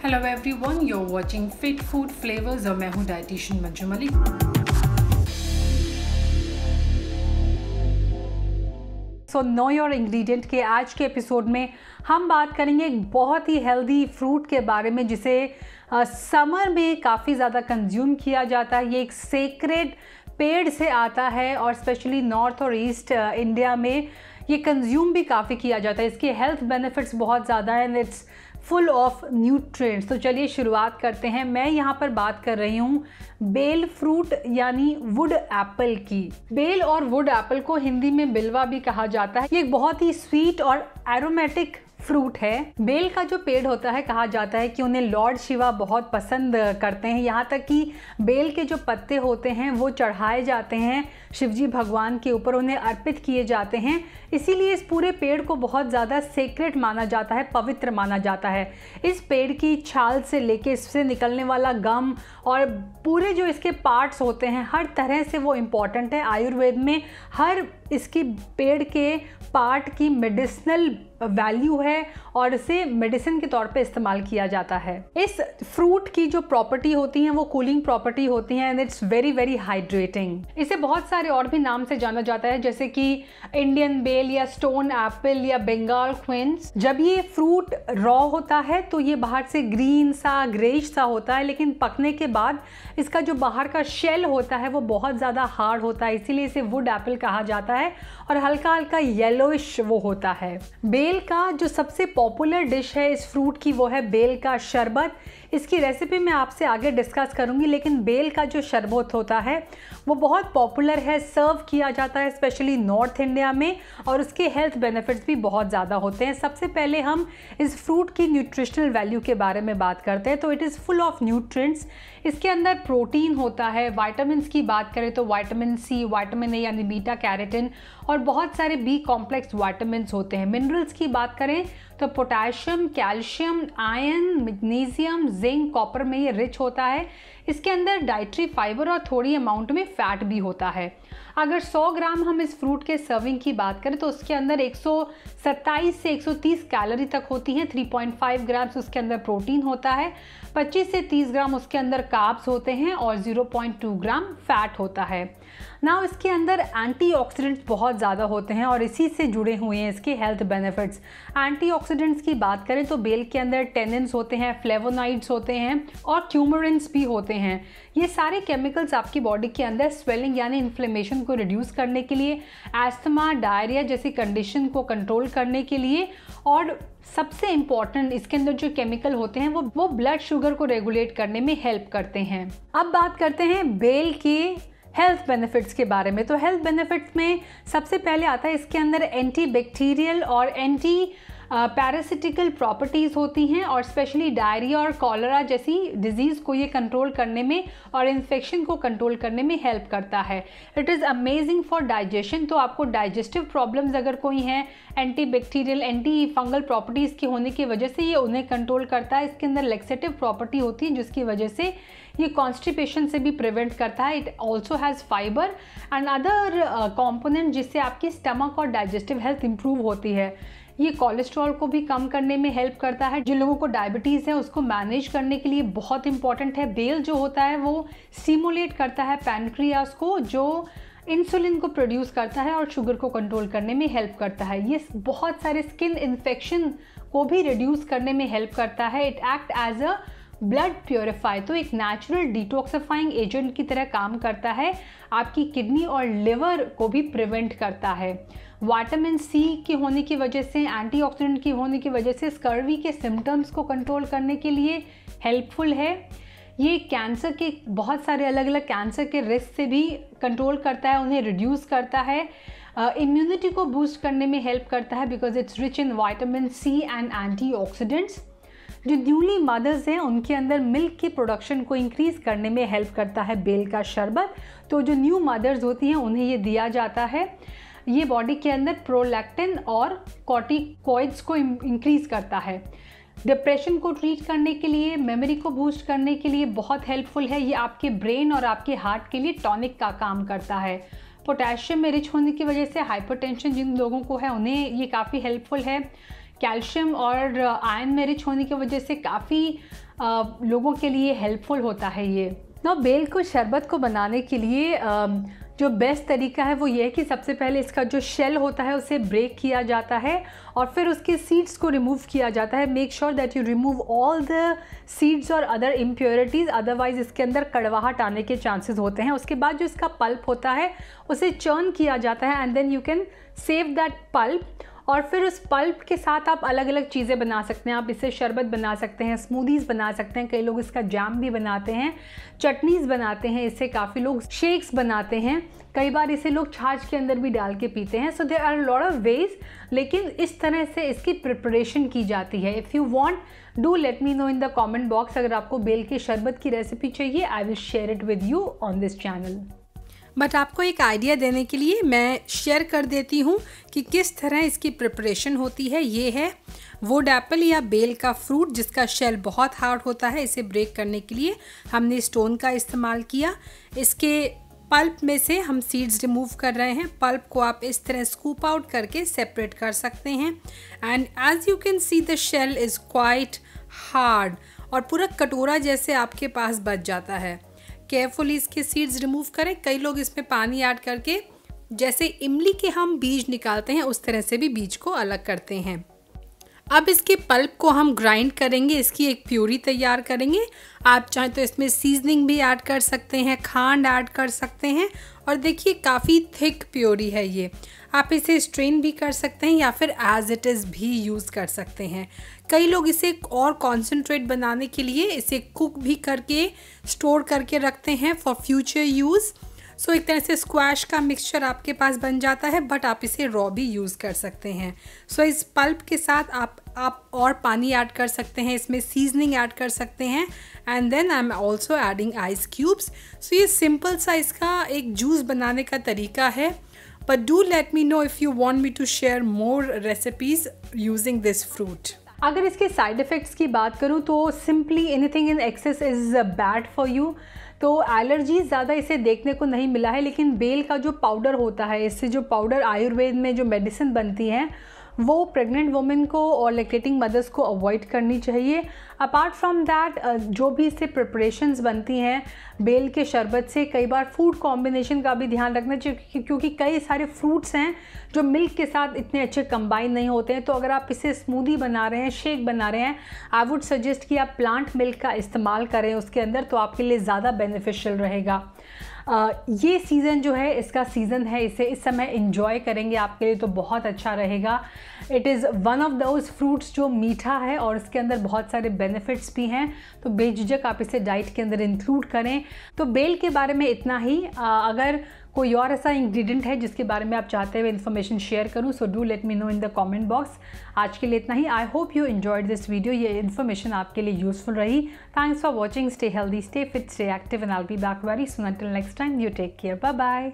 Hello everyone, you are watching Fit Food Flavours और मैं हूँ dietitian Manju Malik. So know your ingredient के आज के एपिसोड में हम बात करेंगे एक बहुत ही हेल्दी फ्रूट के बारे में जिसे समर में काफ़ी ज़्यादा कंज्यूम किया जाता है। ये एक सेक्रेड पेड़ से आता है और स्पेशली नॉर्थ और ईस्ट इंडिया में ये कंज्यूम भी काफ़ी किया जाता है। इसके हेल्थ बेनिफिट्स बहुत ज़्यादा हैं and it's full of nutrients. तो चलिए शुरुआत करते हैं। मैं यहाँ पर बात कर रही हूँ बेल फ्रूट यानी वुड एप्पल की। बेल और वुड एप्पल को हिंदी में बिलवा भी कहा जाता है। ये एक बहुत ही स्वीट और एरोमेटिक फ्रूट है। बेल का जो पेड़ होता है, कहा जाता है कि उन्हें लॉर्ड शिवा बहुत पसंद करते हैं। यहाँ तक कि बेल के जो पत्ते होते हैं वो चढ़ाए जाते हैं शिवजी भगवान के ऊपर, उन्हें अर्पित किए जाते हैं। इसीलिए इस पूरे पेड़ को बहुत ज़्यादा सेक्रेट माना जाता है, पवित्र माना जाता है। इस पेड़ की छाल से लेके इससे निकलने वाला गम और पूरे जो इसके पार्ट्स होते हैं, हर तरह से वो इम्पॉर्टेंट है। आयुर्वेद में हर इसकी पेड़ के पार्ट की मेडिसिनल वैल्यू है और इसे मेडिसिन के तौर पे इस्तेमाल किया जाता है। इस फ्रूट की जो प्रॉपर्टी होती हैं वो कूलिंग प्रॉपर्टी होती हैं and it's very very hydrating. इसे बहुत सारे और भी नाम से जाना जाता है, जैसे कि इंडियन बेल या स्टोन एप्पल या बंगाल क्वींस। जब ये फ्रूट रॉ होता है तो ये बाहर से ग्रीन सा ग्रेइश सा होता है, लेकिन पकने के बाद इसका जो बाहर का शेल होता है वो बहुत ज़्यादा हार्ड होता है, इसीलिए इसे वुड एप्पल कहा जाता है और हल्का हल्का येलोइश वो होता है। बेल का जो सबसे पॉपुलर डिश है इस फ्रूट की वो है बेल का शरबत। इसकी रेसिपी मैं आपसे आगे डिस्कस करूंगी, लेकिन बेल का जो शरबत होता है वो बहुत पॉपुलर है, सर्व किया जाता है स्पेशली नॉर्थ इंडिया में और उसके हेल्थ बेनिफिट्स भी बहुत ज़्यादा होते हैं। सबसे पहले हम इस फ्रूट की न्यूट्रिशनल वैल्यू के बारे में बात करते हैं। तो it is full of nutrients. इसके अंदर प्रोटीन होता है। विटामिन्स की बात करें तो विटामिन सी, विटामिन ए यानी बीटा कैरोटीन और बहुत सारे बी कॉम्प्लेक्स विटामिन्स होते हैं। मिनरल्स की बात करें तो potassium, calcium, iron, magnesium, zinc, copper में ये रिच होता है। इसके अंदर डाइटरी फाइबर और थोड़ी अमाउंट में फैट भी होता है। अगर 100 ग्राम हम इस फ्रूट के सर्विंग की बात करें तो उसके अंदर 127 से 130 कैलोरी तक होती हैं। 3.5 ग्राम्स उसके अंदर प्रोटीन होता है, 25 से 30 ग्राम उसके अंदर कार्ब्स होते हैं और 0.2 ग्राम फैट होता है। ना इसके अंदर एंटीऑक्सीडेंट्स बहुत ज़्यादा होते हैं और इसी से जुड़े हुए हैं इसके हेल्थ बेनिफिट्स। एंटीऑक्सीडेंट्स की बात करें तो बेल के अंदर टेनिन्स होते हैं, फ्लेवोनॉइड्स होते हैं और क्यूमरिन्स भी होते हैं। ये सारे केमिकल्स आपकी बॉडी के अंदर स्वेलिंग यानी इन्फ्लेमेशन को रिड्यूस करने के लिए, एस्थमा, डायरिया जैसी कंडीशन को कंट्रोल करने के लिए और सबसे इम्पॉर्टेंट इसके अंदर जो केमिकल होते हैं वो ब्लड शुगर को रेगुलेट करने में हेल्प करते हैं। अब बात करते हैं बेल के हेल्थ बेनिफिट्स के बारे में। तो हेल्थ बेनिफिट्स में सबसे पहले आता है इसके अंदर एंटी बैक्टीरियल और एंटी पैरासिटिकल प्रॉपर्टीज़ होती हैं और स्पेशली डायरिया और कॉलरा जैसी डिजीज़ को ये कंट्रोल करने में और इन्फेक्शन को कंट्रोल करने में हेल्प करता है। It is amazing for digestion. तो आपको डाइजेस्टिव प्रॉब्लम्स अगर कोई हैं, anti bacterial, anti fungal properties की होने की वजह से ये उन्हें कंट्रोल करता है। इसके अंदर लेक्सेटिव प्रॉपर्टी होती है जिसकी वजह से ये कॉन्स्टिपेशन से भी प्रिवेंट करता है। It also has fibre and other component जिससे आपकी स्टमक और डाइजेस्टिव हेल्थ इंप्रूव होती है। ये कोलेस्ट्रॉल को भी कम करने में हेल्प करता है। जिन लोगों को डायबिटीज़ है उसको मैनेज करने के लिए बहुत इंपॉर्टेंट है। बेल जो होता है वो स्टिमुलेट करता है पैनक्रियास को, जो इंसुलिन को प्रोड्यूस करता है और शुगर को कंट्रोल करने में हेल्प करता है। ये बहुत सारे स्किन इन्फेक्शन को भी रिड्यूस करने में हेल्प करता है। It act as a blood purify, तो एक नेचुरल डिटॉक्सिफाइंग एजेंट की तरह काम करता है। आपकी किडनी और लिवर को भी प्रिवेंट करता है। विटामिन सी की होने की वजह से, एंटीऑक्सीडेंट की होने की वजह से स्कर्वी के सिम्टम्स को कंट्रोल करने के लिए हेल्पफुल है। ये कैंसर के बहुत सारे अलग अलग कैंसर के रिस्क से भी कंट्रोल करता है, उन्हें रिड्यूस करता है। इम्यूनिटी को बूस्ट करने में हेल्प करता है because it's rich in vitamin C and antioxidants. जो न्यूली मदर्स हैं उनके अंदर मिल्क की प्रोडक्शन को इंक्रीज़ करने में हेल्प करता है बेल का शरबत। तो जो न्यू मदर्स होती हैं उन्हें ये दिया जाता है। ये बॉडी के अंदर प्रोलैक्टिन और कॉर्टिकॉइड्स को इंक्रीज़ करता है। डिप्रेशन को ट्रीट करने के लिए, मेमोरी को बूस्ट करने के लिए बहुत हेल्पफुल है। ये आपके ब्रेन और आपके हार्ट के लिए टॉनिक का काम करता है। पोटेशियम में रिच होने की वजह से हाइपरटेंशन जिन लोगों को है उन्हें ये काफ़ी हेल्पफुल है। कैल्शियम और आयरन में रिच होने की वजह से काफ़ी लोगों के लिए हेल्पफुल होता है ये। ना बेल को शरबत को बनाने के लिए जो बेस्ट तरीका है वो ये है कि सबसे पहले इसका जो शेल होता है उसे ब्रेक किया जाता है और फिर उसके सीड्स को रिमूव किया जाता है। Make sure that you remove all the seeds और अदर इम्प्योरिटीज़, अदरवाइज इसके अंदर कड़वाहट आने के चांसेस होते हैं। उसके बाद जो इसका पल्प होता है उसे चर्न किया जाता है and then you can save that pulp. और फिर उस पल्प के साथ आप अलग अलग चीज़ें बना सकते हैं। आप इससे शरबत बना सकते हैं, स्मूदीज़ बना सकते हैं, कई लोग इसका जैम भी बनाते हैं, चटनीज़ बनाते हैं, इससे काफ़ी लोग शेक्स बनाते हैं, कई बार इसे लोग छाछ के अंदर भी डाल के पीते हैं। So there are lot of ways, लेकिन इस तरह से इसकी प्रिपरेशन की जाती है। If you want do let me know in the comment box. अगर आपको बेल के शरबत की रेसिपी चाहिए, I will share it with you on this channel. But आपको एक आइडिया देने के लिए मैं शेयर कर देती हूँ कि किस तरह इसकी प्रिपरेशन होती है। ये है वुड एप्पल या बेल का फ्रूट जिसका शेल बहुत हार्ड होता है। इसे ब्रेक करने के लिए हमने स्टोन का इस्तेमाल किया। इसके पल्प में से हम सीड्स रिमूव कर रहे हैं। पल्प को आप इस तरह स्कूप आउट करके सेपरेट कर सकते हैं। And as you can see the shell is quite hard और पूरा कटोरा जैसे आपके पास बच जाता है। केयरफुली इसके सीड्स रिमूव करें। कई लोग इसमें पानी ऐड करके जैसे इमली के हम बीज निकालते हैं उस तरह से भी बीज को अलग करते हैं। अब इसके पल्प को हम ग्राइंड करेंगे, इसकी एक प्यूरी तैयार करेंगे। आप चाहें तो इसमें सीजनिंग भी ऐड कर सकते हैं, खांड ऐड कर सकते हैं। और देखिए काफ़ी थिक प्यूरी है ये। आप इसे स्ट्रेन भी कर सकते हैं या फिर एज इट इज़ भी यूज़ कर सकते हैं। कई लोग इसे और कॉन्सेंट्रेट बनाने के लिए इसे कुक भी करके स्टोर करके रखते हैं फॉर फ्यूचर यूज़। सो एक तरह से स्क्वैश का मिक्सचर आपके पास बन जाता है, बट आप इसे रॉ भी यूज़ कर सकते हैं। सो इस पल्प के साथ आप और पानी ऐड कर सकते हैं, इसमें सीजनिंग ऐड कर सकते हैं and then I am also adding ice cubes. So ये सिंपल सा इसका एक जूस बनाने का तरीका है। But do let me know if you want me to share more recipes using this fruit. अगर इसके साइड इफ़ेक्ट्स की बात करूँ तो simply anything in excess is bad for you. तो एलर्जी ज़्यादा इसे देखने को नहीं मिला है, लेकिन बेल का जो पाउडर होता है, इससे जो पाउडर आयुर्वेद में जो मेडिसिन बनती हैं वो प्रेग्नेंट वुमेन को और लैक्टेटिंग मदर्स को अवॉइड करनी चाहिए। अपार्ट फ्रॉम दैट जो भी इससे प्रिपरेशंस बनती हैं बेल के शरबत से, कई बार फूड कॉम्बिनेशन का भी ध्यान रखना चाहिए क्योंकि कई सारे फ्रूट्स हैं जो मिल्क के साथ इतने अच्छे कंबाइन नहीं होते हैं। तो अगर आप इसे स्मूदी बना रहे हैं, शेक बना रहे हैं, आई वुड सजेस्ट कि आप प्लांट मिल्क का इस्तेमाल करें उसके अंदर, तो आपके लिए ज़्यादा बेनिफिशियल रहेगा। ये सीज़न जो है इसका सीज़न है, इसे इस समय एंजॉय करेंगे आपके लिए तो बहुत अच्छा रहेगा। It is one of those fruits जो मीठा है और इसके अंदर बहुत सारे बेनिफिट्स भी हैं, तो बेझिझक आप इसे डाइट के अंदर इंक्लूड करें। तो बेल के बारे में इतना ही। अगर कोई और ऐसा इंग्रेडिएंट है जिसके बारे में आप चाहते हुए इन्फॉर्मेशन शेयर करूं, so do let me know in the comment box. आज के लिए इतना ही। I hope you enjoyed this video. ये इन्फॉर्मेशन आपके लिए यूजफुल रही। Thanks for watching. Stay healthy, stay fit, stay active and I will be back very soon. Until next time, you take care. Bye bye.